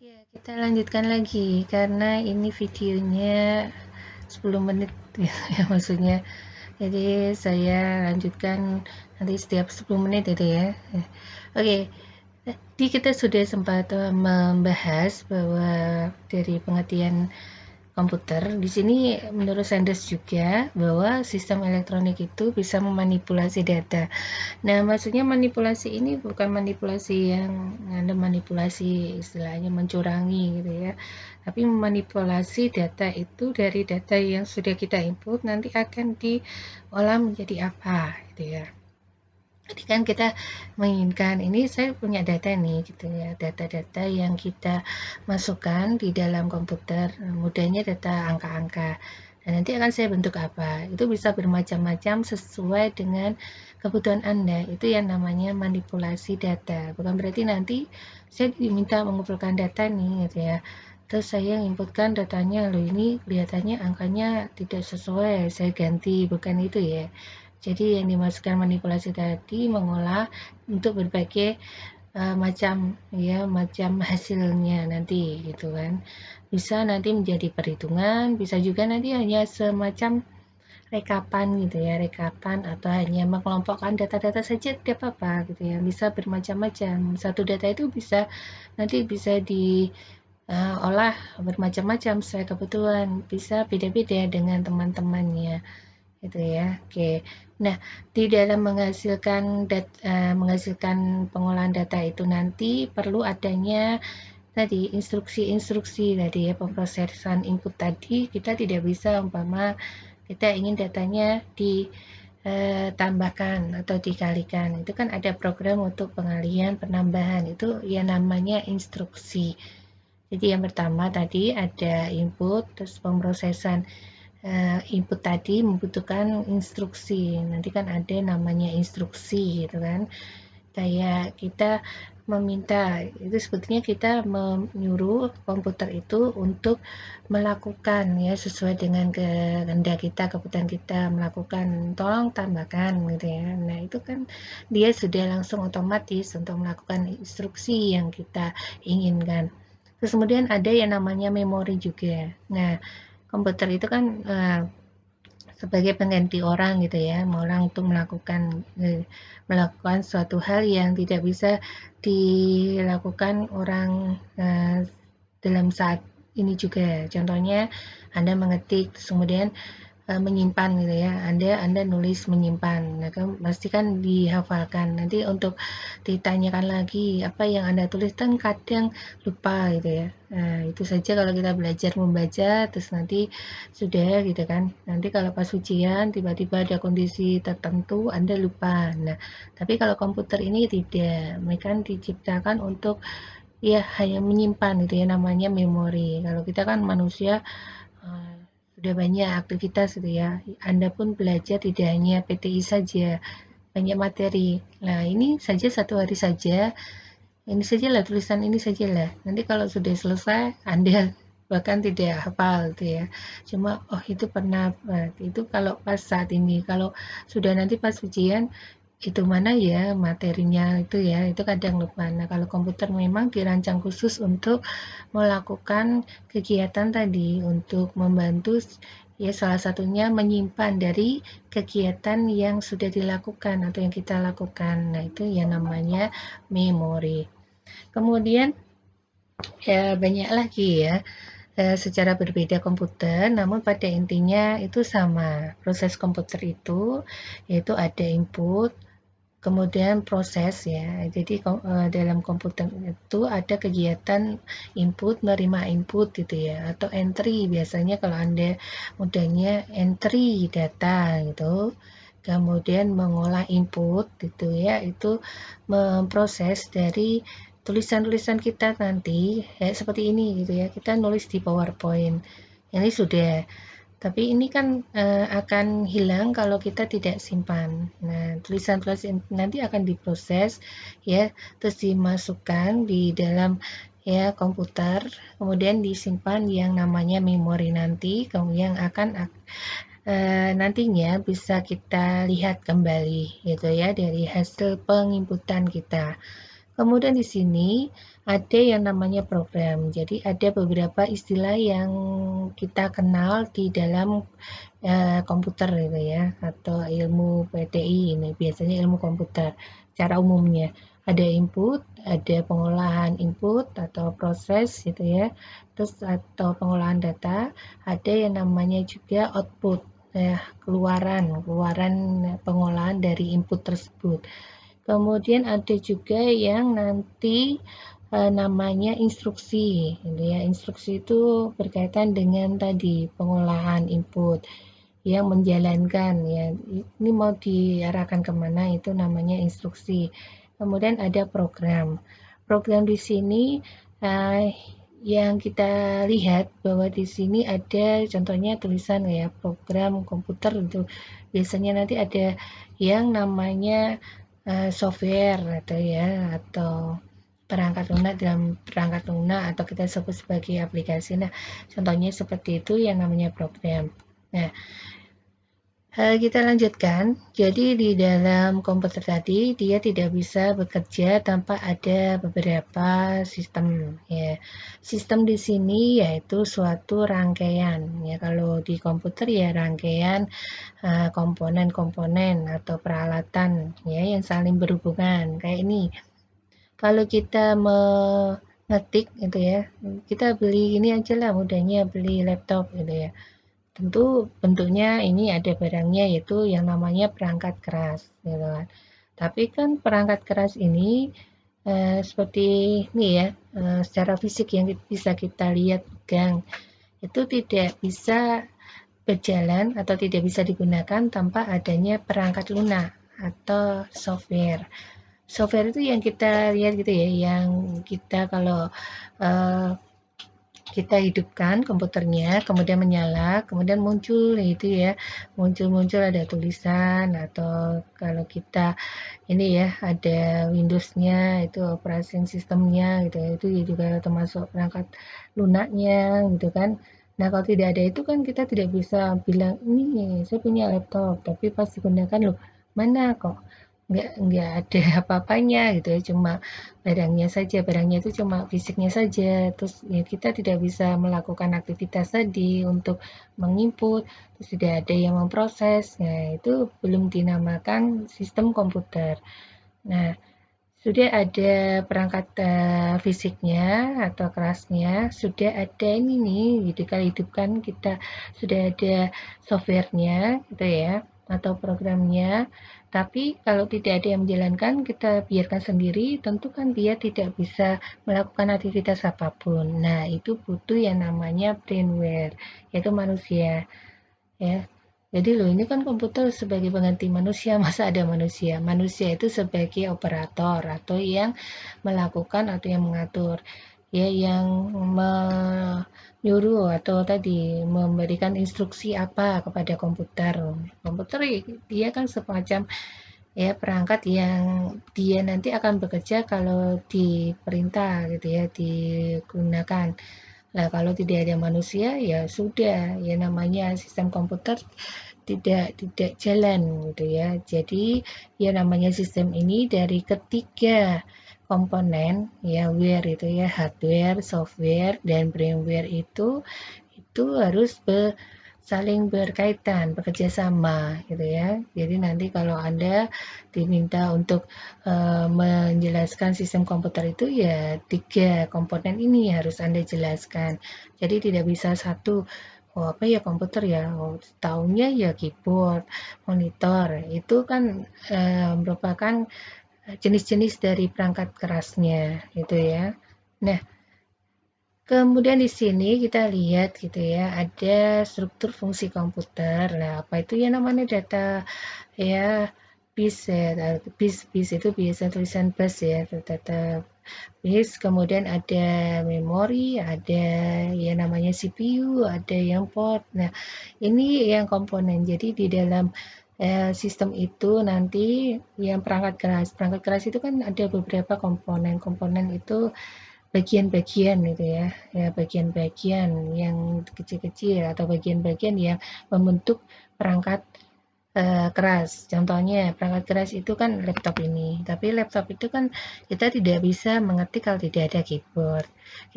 Ya, kita lanjutkan lagi karena ini videonya 10 menit ya maksudnya. Jadi saya lanjutkan nanti setiap 10 menit itu ya. Oke. Jadi kita sudah sempat membahas bahwa dari pengertian komputer. Di sini menurut Sanders juga bahwa sistem elektronik itu bisa memanipulasi data. Nah, maksudnya manipulasi ini bukan manipulasi yang ada manipulasi istilahnya mencurangi gitu ya. Tapi memanipulasi data itu dari data yang sudah kita input nanti akan diolah menjadi apa gitu ya. Jadi kan kita menginginkan ini saya punya data nih gitu ya, data-data yang kita masukkan di dalam komputer, mudahnya data angka-angka. Dan nanti akan saya bentuk apa? Itu bisa bermacam-macam sesuai dengan kebutuhan Anda. Itu yang namanya manipulasi data. Bukan berarti nanti saya diminta mengumpulkan data nih gitu ya. Terus saya inputkan datanya, loh ini kelihatannya angkanya tidak sesuai, saya ganti, bukan itu ya. Jadi yang dimasukkan manipulasi tadi mengolah untuk berbagai macam hasilnya nanti gitu kan. Bisa nanti menjadi perhitungan, bisa juga nanti hanya semacam rekapan gitu ya, rekapan atau hanya mengelompokkan data-data saja tidak apa-apa gitu ya. Bisa bermacam-macam. Satu data itu nanti bisa diolah bermacam-macam sesuai kebutuhan, bisa beda-beda dengan teman-temannya gitu ya. Oke. Nah, di dalam menghasilkan pengolahan data itu nanti perlu adanya tadi instruksi-instruksi tadi ya, pemrosesan input tadi. Kita tidak bisa umpama kita ingin datanya ditambahkan atau dikalikan. Itu kan ada program untuk pengalihan, penambahan. Itu yang namanya instruksi. Jadi yang pertama tadi ada input, terus pemrosesan input tadi membutuhkan instruksi. Nanti kan ada namanya instruksi gitu kan. Kayak kita meminta, itu sebetulnya kita menyuruh komputer itu untuk melakukan ya sesuai dengan kehendak kita, kebutuhan kita, melakukan tolong tambahkan gitu ya. Nah, itu kan dia sudah langsung otomatis untuk melakukan instruksi yang kita inginkan. Terus kemudian ada yang namanya memori juga. Nah, komputer itu kan sebagai pengganti orang gitu ya, orang untuk melakukan suatu hal yang tidak bisa dilakukan orang dalam saat ini juga. Contohnya Anda mengetik, terus kemudian menyimpan gitu ya, Anda nulis menyimpan, nah kan pasti kan dihafalkan. Nanti untuk ditanyakan lagi apa yang Anda tulis kan kadang lupa gitu ya. Nah, itu saja kalau kita belajar membaca terus nanti sudah gitu kan. Nanti kalau pas ujian tiba-tiba ada kondisi tertentu Anda lupa. Nah, tapi kalau komputer ini tidak, mereka diciptakan untuk ya hanya menyimpan gitu ya, namanya memori. Kalau kita kan manusia sudah banyak aktivitas gitu ya. Anda pun belajar tidak hanya PTI saja, banyak materi. Nah, ini saja satu hari saja, ini sajalah tulisan ini sajalah. Nanti kalau sudah selesai, Anda bahkan tidak hafal gitu ya. Cuma oh itu pernah itu kalau pas saat ini. Kalau sudah nanti pas ujian itu mana ya materinya itu ya, itu kadang lupa. Nah, kalau komputer memang dirancang khusus untuk melakukan kegiatan tadi, untuk membantu ya salah satunya menyimpan dari kegiatan yang sudah dilakukan atau yang kita lakukan. Nah, itu yang namanya memori. Kemudian ya banyak lagi ya secara berbeda komputer, namun pada intinya itu sama. Proses komputer itu yaitu ada input, kemudian proses ya. Jadi dalam komputer itu ada kegiatan input, menerima input gitu ya, atau entry biasanya kalau Anda mudahnya entry data gitu. Kemudian mengolah input gitu ya, itu memproses dari tulisan-tulisan kita nanti ya seperti ini gitu ya. Kita nulis di PowerPoint. Ini sudah, tapi ini kan akan hilang kalau kita tidak simpan. Nah, tulisan-tulisan nanti akan diproses ya, terus dimasukkan di dalam ya komputer, kemudian disimpan yang namanya memori nanti, kemudian akan nantinya bisa kita lihat kembali gitu ya dari hasil penginputan kita. Kemudian di sini ada yang namanya program. Jadi ada beberapa istilah yang kita kenal di dalam komputer gitu ya, atau ilmu PTI ini biasanya ilmu komputer secara umumnya. Ada input, ada pengolahan input atau proses gitu ya, terus atau pengolahan data, ada yang namanya juga output, keluaran pengolahan dari input tersebut. Kemudian ada juga yang nanti namanya instruksi, gitu ya. Instruksi itu berkaitan dengan tadi pengolahan input yang menjalankan ya. Ini mau diarahkan kemana itu namanya instruksi. Kemudian ada program. Program di sini yang kita lihat bahwa di sini ada contohnya tulisan ya program komputer itu biasanya nanti ada yang namanya software atau ya atau perangkat lunak dalam perangkat lunak atau kita sebut sebagai aplikasi. Nah, contohnya seperti itu yang namanya program. Nah, kita lanjutkan. Jadi di dalam komputer tadi dia tidak bisa bekerja tanpa ada beberapa sistem ya. Sistem di sini yaitu suatu rangkaian ya. Kalau di komputer ya rangkaian komponen-komponen atau peralatan ya yang saling berhubungan kayak ini. Kalau kita mengetik gitu ya, kita beli ini aja lah mudahnya beli laptop gitu ya. Tentu bentuknya ini ada barangnya yaitu yang namanya perangkat keras gitu kan. Tapi kan perangkat keras ini seperti ini ya, secara fisik yang bisa kita lihat pegang itu tidak bisa berjalan atau tidak bisa digunakan tanpa adanya perangkat lunak atau software. Software itu yang kita lihat gitu ya, yang kita kalau uh, kita hidupkan komputernya, kemudian menyala, kemudian muncul itu ya, muncul ada tulisan atau kalau kita ini ya ada Windows-nya itu operasi sistemnya gitu ya, itu juga termasuk perangkat lunaknya gitu kan. Nah kalau tidak ada itu kan kita tidak bisa bilang ini saya punya laptop, tapi pas digunakan loh mana kok nggak ada apa-apanya gitu ya, cuma barangnya itu cuma fisiknya saja, terus ya kita tidak bisa melakukan aktivitas tadi untuk menginput, terus tidak ada yang memproses, nah itu belum dinamakan sistem komputer. Nah, sudah ada perangkat fisiknya atau kerasnya, sudah ada ini nih, gitu kali hidupkan kita sudah ada softwarenya gitu ya, atau programnya. Tapi kalau tidak ada yang menjalankan, kita biarkan sendiri, tentu kan dia tidak bisa melakukan aktivitas apapun. Nah, itu butuh yang namanya brainware, yaitu manusia ya. Jadi loh ini kan komputer sebagai pengganti manusia, masa ada manusia? Manusia itu sebagai operator atau yang melakukan atau yang mengatur, ya yang menyuruh atau tadi memberikan instruksi apa kepada komputer. Komputer dia kan semacam ya perangkat yang dia nanti akan bekerja kalau diperintah gitu ya, digunakan. Nah, kalau tidak ada manusia ya sudah, ya namanya sistem komputer tidak jalan gitu ya. Jadi ya namanya sistem ini dari ketiga komponen ya ware itu ya hardware, software dan brainware itu harus saling berkaitan, bekerja sama gitu ya. Jadi nanti kalau Anda diminta untuk menjelaskan sistem komputer itu ya tiga komponen ini harus Anda jelaskan. Jadi tidak bisa satu, oh apa ya komputer ya, oh, tahunya ya keyboard, monitor, itu kan merupakan jenis-jenis dari perangkat kerasnya gitu ya. Nah, kemudian di sini kita lihat gitu ya, ada struktur fungsi komputer. Nah, apa itu ya namanya data ya bus ya, bus itu biasa tulisan bus ya, data bus. Kemudian ada memori, ada ya namanya CPU, ada yang port. Nah, ini yang komponen. Jadi di dalam sistem itu nanti yang perangkat keras. Perangkat keras itu kan ada beberapa komponen. Komponen itu bagian-bagian gitu ya, ya bagian-bagian yang kecil-kecil atau bagian-bagian yang membentuk perangkat keras. Contohnya perangkat keras itu kan laptop ini. Tapi laptop itu kan kita tidak bisa mengetik kalau tidak ada keyboard.